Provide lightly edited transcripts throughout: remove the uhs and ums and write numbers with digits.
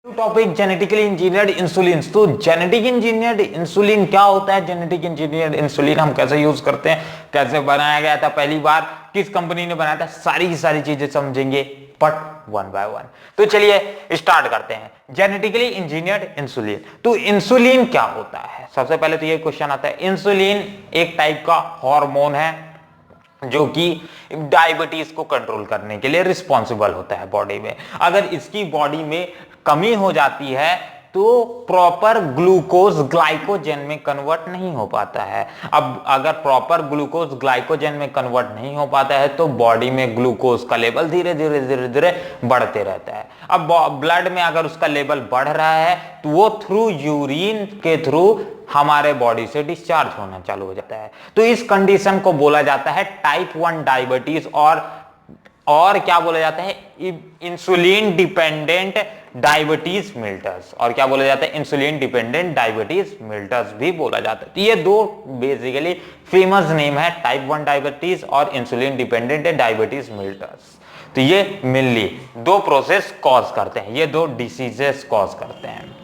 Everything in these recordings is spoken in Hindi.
Topic genetically engineered insulin. तो जेनेटिक इंजीनियर्ड इंसुलिन क्या होता है, जेनेटिक इंजीनियर्ड इंसुलिन हम कैसे यूज करते हैं, कैसे बनाया गया था, पहली बार किस कंपनी ने बनाया था, सारी की सारी चीजें समझेंगे बट वन बाय वन। तो चलिए स्टार्ट करते हैं। जेनेटिकली इंजीनियर्ड इंसुलिन, तो इंसुलिन क्या होता है? सबसे पहले तो ये क्वेश्चन आता है। इंसुलिन एक टाइप का हार्मोन है जो कि डायबिटीज को कंट्रोल करने के लिए रिस्पॉन्सिबल होता है बॉडी में। अगर इसकी बॉडी में कमी हो जाती है तो प्रॉपर ग्लूकोज ग्लाइकोजन में कन्वर्ट नहीं हो पाता है। अब अगर प्रॉपर ग्लूकोज ग्लाइकोजन में कन्वर्ट नहीं हो पाता है तो बॉडी में ग्लूकोज का लेवल धीरे धीरे धीरे धीरे बढ़ते रहता है। अब ब्लड में अगर उसका लेवल बढ़ रहा है तो वो थ्रू यूरिन के थ्रू हमारे बॉडी से डिस्चार्ज होना चालू हो जाता है। तो इस कंडीशन को बोला जाता है टाइप 1 डायबिटीज और क्या बोला जाता है, इंसुलिन डिपेंडेंट डायबिटीज मिल्टस। और क्या बोला जाता है, इंसुलिन डिपेंडेंट डायबिटीज मिल्टस भी बोला जाता है। तो ये दो बेसिकली फेमस नेम है, टाइप 1 डायबिटीज और इंसुलिन डिपेंडेंट डायबिटीज मिल्टस। तो ये मेनली दो प्रोसेस कॉज करते हैं, ये दो डिसीजेस कॉज करते हैं।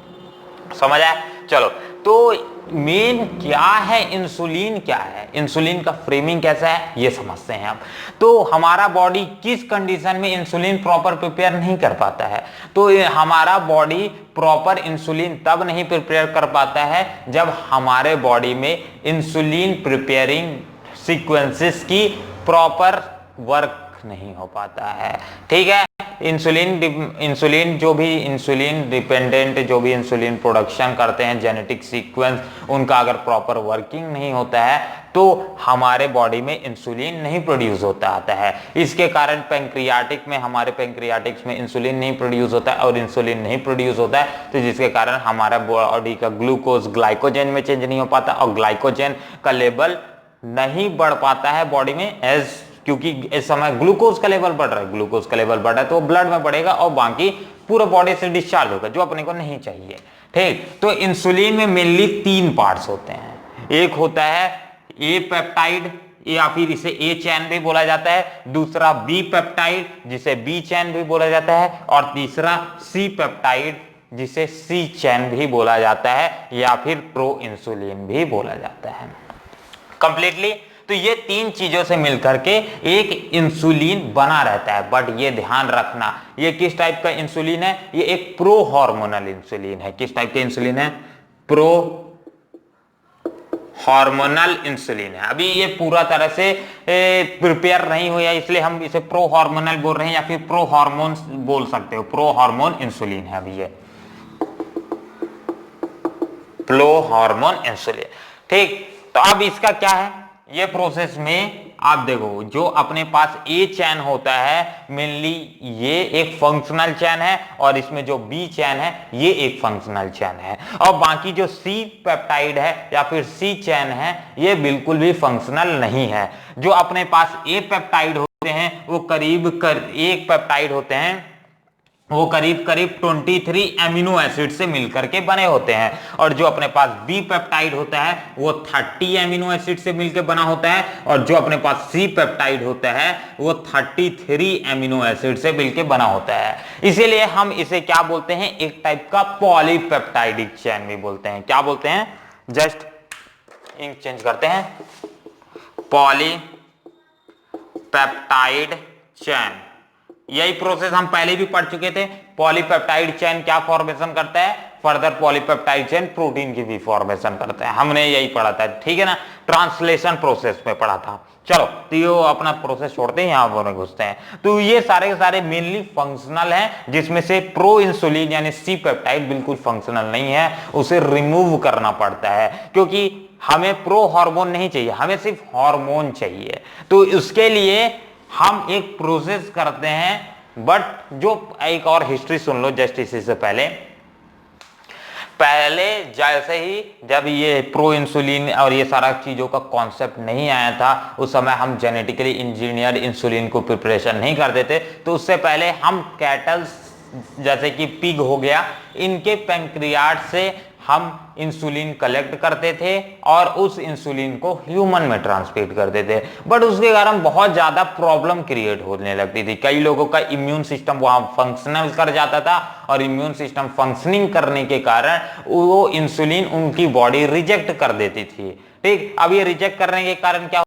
समझ आया? चलो, तो मेन क्या है, इंसुलिन क्या है, इंसुलिन का फ्रेमिंग कैसा है ये समझते हैं अब। तो हमारा बॉडी किस कंडीशन में इंसुलिन प्रॉपर प्रिपेयर नहीं कर पाता है? तो हमारा बॉडी प्रॉपर इंसुलिन तब नहीं प्रिपेयर कर पाता है जब हमारे बॉडी में इंसुलिन प्रिपेयरिंग सीक्वेंसेस की प्रॉपर वर्क नहीं हो पाता है। ठीक है, इंसुलिन जो भी इंसुलिन डिपेंडेंट जो भी इंसुलिन प्रोडक्शन करते हैं जेनेटिक सीक्वेंस, उनका अगर प्रॉपर वर्किंग नहीं होता है तो हमारे बॉडी में इंसुलिन नहीं प्रोड्यूस होता आता है। इसके कारण पैंक्रियाटिक में, हमारे पैंक्रियाटिक्स में इंसुलिन नहीं प्रोड्यूस होता है, और इंसुलिन नहीं प्रोड्यूस होता है तो जिसके कारण हमारा बॉडी का ग्लूकोज ग्लाइकोजन में चेंज नहीं हो पाता और ग्लाइकोजन का लेवल नहीं बढ़ पाता है बॉडी में क्योंकि इस समय ग्लूकोज का लेवल बढ़ रहा है, ग्लूकोज का लेवल बढ़ रहा है तो ब्लड में बढ़ेगा और बाकी पूरा बॉडी से डिस्चार्ज होगा जो अपने को नहीं चाहिए। ठीक, तो इंसुलिन में मेनली 3 पार्ट्स होते हैं। एक होता है ए पेप्टाइड या फिर इसे ए चैन भी बोला जाता है, दूसरा बी पेप्टाइड जिसे बी चैन भी बोला जाता है, और तीसरा सी पेप्टाइड जिसे सी चैन भी बोला जाता है या फिर प्रो इंसुलिन भी बोला जाता है। कंप्लीटली तो ये 3 चीजों से मिलकर के एक इंसुलिन बना रहता है। बट ये ध्यान रखना, ये किस टाइप का इंसुलिन है, ये एक प्रो हार्मोनल इंसुलिन है। किस टाइप का इंसुलिन है? प्रो हार्मोनल इंसुलिन है। अभी ये पूरा तरह से प्रिपेयर नहीं हुआ है इसलिए हम इसे प्रो हार्मोनल बोल रहे हैं या फिर प्रो हार्मोन बोल सकते हो। प्रो हार्मोन इंसुलिन है अभी ये प्रो हार्मोन इंसुलिन। ठीक, तो अब इसका क्या है, ये प्रोसेस में आप देखो जो अपने पास ए चैन होता है मेनली ये एक फंक्शनल चैन है, और इसमें जो बी चैन है ये एक फंक्शनल चैन है, और बाकी जो सी पेप्टाइड है या फिर सी चैन है ये बिल्कुल भी फंक्शनल नहीं है। जो अपने पास ए पेप्टाइड होते हैं वो एक पेप्टाइड होते हैं वो करीब करीब 23 एमिनो एसिड से मिलकर के बने होते हैं, और जो अपने पास बी पेप्टाइड होता है वो 30 एमिनो एसिड से मिलकर बना होता है, और जो अपने पास सी पेप्टाइड होता है वो 33 एमिनो एसिड से मिलकर बना होता है। इसीलिए हम इसे क्या बोलते हैं, एक टाइप का पॉलीपेप्टाइडिक चैन भी बोलते हैं। क्या बोलते हैं, जस्ट इंक चेंज करते हैं, पॉलीपेप्टाइड चैन। यही प्रोसेस हम पहले भी पढ़ चुके थे। पॉलीपेप्टाइड चेन क्या फॉर्मेशन करता है, फर्दर पॉलीपेप्टाइड चेन प्रोटीन की भी फॉर्मेशन करता है, हमने यही पढ़ा था। ठीक है ना, ट्रांसलेशन प्रोसेस में पढ़ा था। चलो, तो ये अपना प्रोसेस छोड़ते हैं, यहां पर घुसते हैं। तो ये सारे के सारे मेनली फंक्शनल हैं, जिसमें से प्रो इंसुलिन यानी सी पेप्टाइड बिल्कुल फंक्शनल नहीं है, उसे रिमूव करना पड़ता है क्योंकि हमें प्रो हार्मोन नहीं चाहिए, हमें सिर्फ हार्मोन चाहिए। तो उसके लिए हम एक प्रोसेस करते हैं। बट जो एक और हिस्ट्री सुन लो जस्ट इसी से पहले जैसे ही जब ये प्रो इंसुलिन और ये सारा चीजों का कॉन्सेप्ट नहीं आया था उस समय हम जेनेटिकली इंजीनियर इंसुलिन को प्रिपरेशन नहीं करते थे। तो उससे पहले हम कैटल्स जैसे कि पिग हो गया, इनके पैंक्रियाज से हम इंसुलिन कलेक्ट करते थे और उस इंसुलिन को ह्यूमन में ट्रांसमिट करते थे। बट उसके कारण बहुत ज्यादा प्रॉब्लम क्रिएट होने लगती थी। कई लोगों का इम्यून सिस्टम वहां फंक्शनल कर जाता था और इम्यून सिस्टम फंक्शनिंग करने के कारण वो इंसुलिन उनकी बॉडी रिजेक्ट कर देती थी। ठीक, अब ये रिजेक्ट करने के कारण क्या,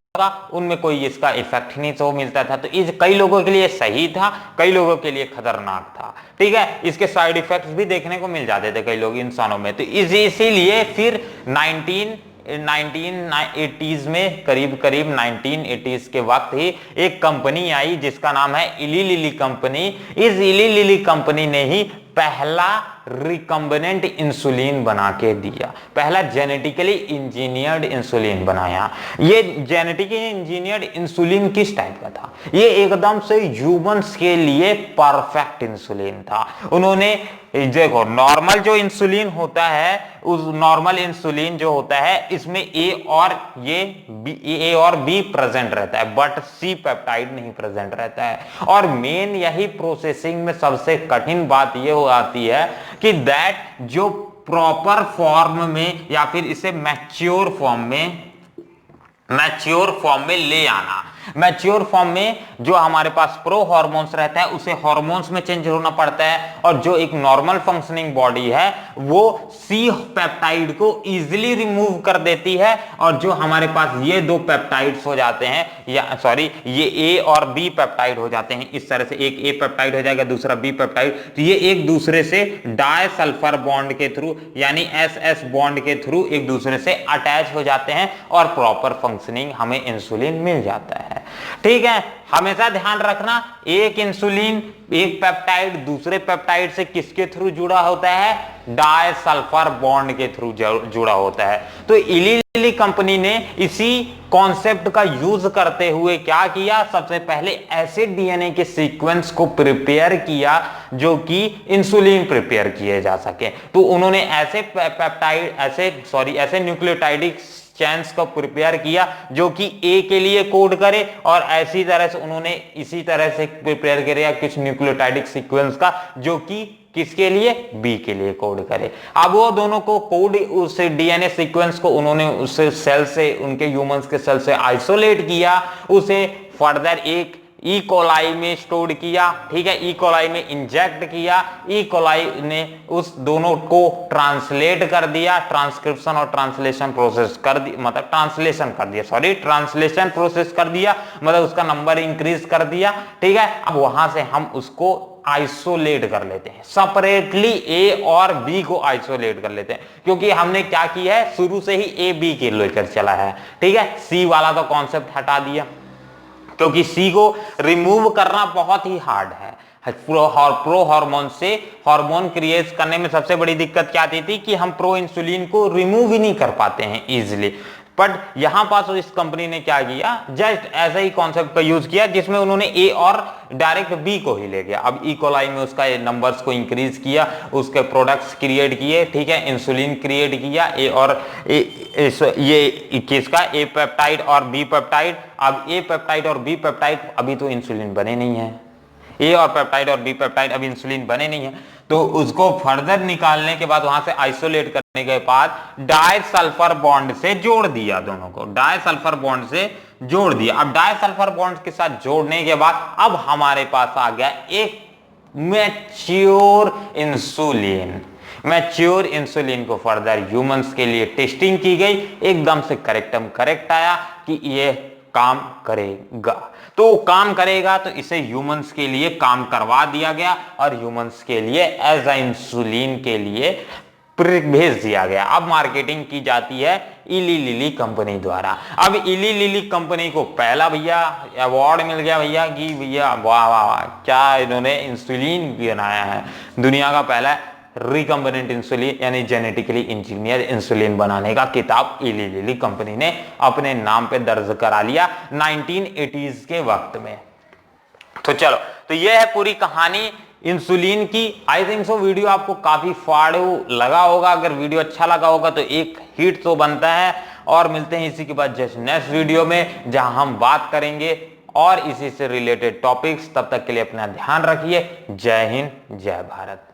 उनमें कोई इसका इफेक्ट नहीं तो मिलता था। तो इस कई लोगों के लिए सही था, कई लोगों के लिए खतरनाक था। ठीक है, इसके साइड इफेक्ट्स भी देखने को मिल जाते थे कई लोग इंसानों में। तो इसीलिए फिर 1980s में, करीब 1980s के वक्त ही एक कंपनी आई जिसका नाम है इली लिली कंपनी। इस इली लिली कंपनी ने ही पहला रिकम्बिनेंट इंसुलिन बना के दिया, पहला जेनेटिकली इंजीनियर्ड इंसुलिन बनाया। ये जेनेटिकली इंजीनियर्ड इंसुलिन किस टाइप का था? ये एकदम से ह्यूमंस के लिए परफेक्ट इंसुलिन था। उन्होंने देखो, नॉर्मल जो इंसुलिन होता है, उस नॉर्मल इंसुलिन जो होता है इसमें ए और बी प्रेजेंट रहता है, बट सी पेप्टाइड नहीं प्रेजेंट रहता है। और मेन यही प्रोसेसिंग में सबसे कठिन बात ये हो आती है कि दैट जो प्रॉपर फॉर्म में या फिर इसे मैच्योर फॉर्म में ले आना। मैच्योर फॉर्म में जो हमारे पास प्रो हार्मोन्स रहता है उसे हार्मोन्स में चेंज होना पड़ता है, और जो एक नॉर्मल फंक्शनिंग बॉडी है वो सी पेप्टाइड को इजीली रिमूव कर देती है, और जो हमारे पास ये दो पेप्टाइड्स हो जाते हैं, या सॉरी ये ए और बी पेप्टाइड हो जाते हैं। इस तरह से एक ए पेप्टाइड हो जाएगा, दूसरा बी पेप्टाइड, तो ये एक दूसरे से डाई सल्फर बॉन्ड के थ्रू यानी एस बॉन्ड के थ्रू एक दूसरे से अटैच हो जाते हैं और प्रॉपर फंक्शनिंग हमें इंसुलिन मिल जाता है। ठीक है, हमेशा ध्यान रखना, एक इंसुलिन एक पेप्टाइड दूसरे पेप्टाइड से किसके थ्रू जुड़ा होता है? डाई सल्फर बॉन्ड के थ्रू जुड़ा होता है। तो इली लिली कंपनी ने इसी कॉन्सेप्ट का यूज करते हुए क्या किया? सबसे पहले ऐसे डीएनए के सीक्वेंस को प्रिपेयर किया जो कि इंसुलिन प्रिपेयर किए जा सके। तो उन्होंने ऐसे पेप्टाइड ऐसे न्यूक्लियोटाइडिक चेन्स को प्रिपेयर किया जो कि ए के लिए कोड करे, और ऐसी तरह से उन्होंने इसी तरह से प्रिपेयर किया कुछ न्यूक्लियोटाइडिक सीक्वेंस का जो कि किसके लिए? बी के लिए कोड करे। अब वो दोनों को कोड, उस डीएनए सीक्वेंस को उन्होंने उस सेल से, उनके ह्यूमंस के सेल से आइसोलेट किया, उसे फर्दर एक ई कोलाई में स्टोर किया। ठीक है, ई कोलाई में इंजेक्ट किया, ई कोलाई ने उस दोनों को ट्रांसलेट कर दिया, ट्रांसक्रिप्शन और ट्रांसलेशन प्रोसेस कर दिया, मतलब ट्रांसलेशन प्रोसेस कर दिया, मतलब उसका नंबर इंक्रीज कर दिया। ठीक है, अब वहां से हम उसको आइसोलेट कर लेते हैं, सेपरेटली ए और बी को आइसोलेट कर लेते हैं, क्योंकि हमने क्या किया है, शुरू से ही ए बी के लेकर चला है। ठीक है, सी वाला तो कॉन्सेप्ट हटा दिया, क्योंकि सी को रिमूव करना बहुत ही हार्ड है। प्रो हार्मोन से हार्मोन क्रिएट करने में सबसे बड़ी दिक्कत क्या आती थी कि हम प्रो इंसुलिन को रिमूव ही नहीं कर पाते हैं इजीली। बट यहां पास इस कंपनी ने क्या किया, जस्ट ऐसा ही कॉन्सेप्ट का यूज किया जिसमें उन्होंने ए और डायरेक्ट बी को ही ले गया। अब ई कोलाई में उसका नंबर्स को इंक्रीज किया, उसके प्रोडक्ट्स क्रिएट किए। ठीक है, इंसुलिन क्रिएट किया, ए और ये किसका, ए पेप्टाइड और बी पेप्टाइड। अब ए पेप्टाइड और बी पेप्टाइड अभी तो इंसुलिन बने नहीं है, ए और पेप्टाइड और बी पेप्टाइड अभी इंसुलिन बने नहीं है, तो उसको फर्दर निकालने के बाद, वहां से आइसोलेट करने के बाद डाई सल्फर बॉन्ड से जोड़ दिया, दोनों को डाई सल्फर बॉन्ड से जोड़ दिया। अब डाई सल्फर बॉन्ड के साथ जोड़ने के बाद अब हमारे पास आ गया एक मैच्योर इंसुलिन। मैच्योर इंसुलिन को फर्दर ह्यूमंस के लिए टेस्टिंग की गई, एकदम से करेक्ट आया कि ये काम करेगा। तो काम करेगा तो इसे ह्यूमंस के लिए काम करवा दिया गया और ह्यूमंस के लिए एज अ इंसुलिन के लिए भेज दिया गया। अब मार्केटिंग की जाती है इली लिली कंपनी द्वारा। अब इली लिली कंपनी को पहला भैया अवार्ड मिल गया भैया कि भैया वाह वाह वाह, क्या इन्होंने इंसुलिन बनाया है, दुनिया का पहला रिकम्बिनेंट इंसुलिन यानी जेनेटिकली इंजीनियर इंसुलिन बनाने का किताब इली लिली कंपनी ने अपने नाम पे दर्ज करा लिया 1980s के वक्त में। तो चलो, तो ये है पूरी कहानी इंसुलिन की। आई थिंक सो वीडियो आपको काफी फाड़ू लगा होगा। अगर वीडियो अच्छा लगा होगा तो एक हिट तो बनता है, और मिलते हैं इसी के बाद जस्ट नेक्स्ट वीडियो में, जहां हम बात करेंगे और इसी से रिलेटेड टॉपिक्स। तब तक के लिए अपना ध्यान रखिए। जय हिंद, जय भारत।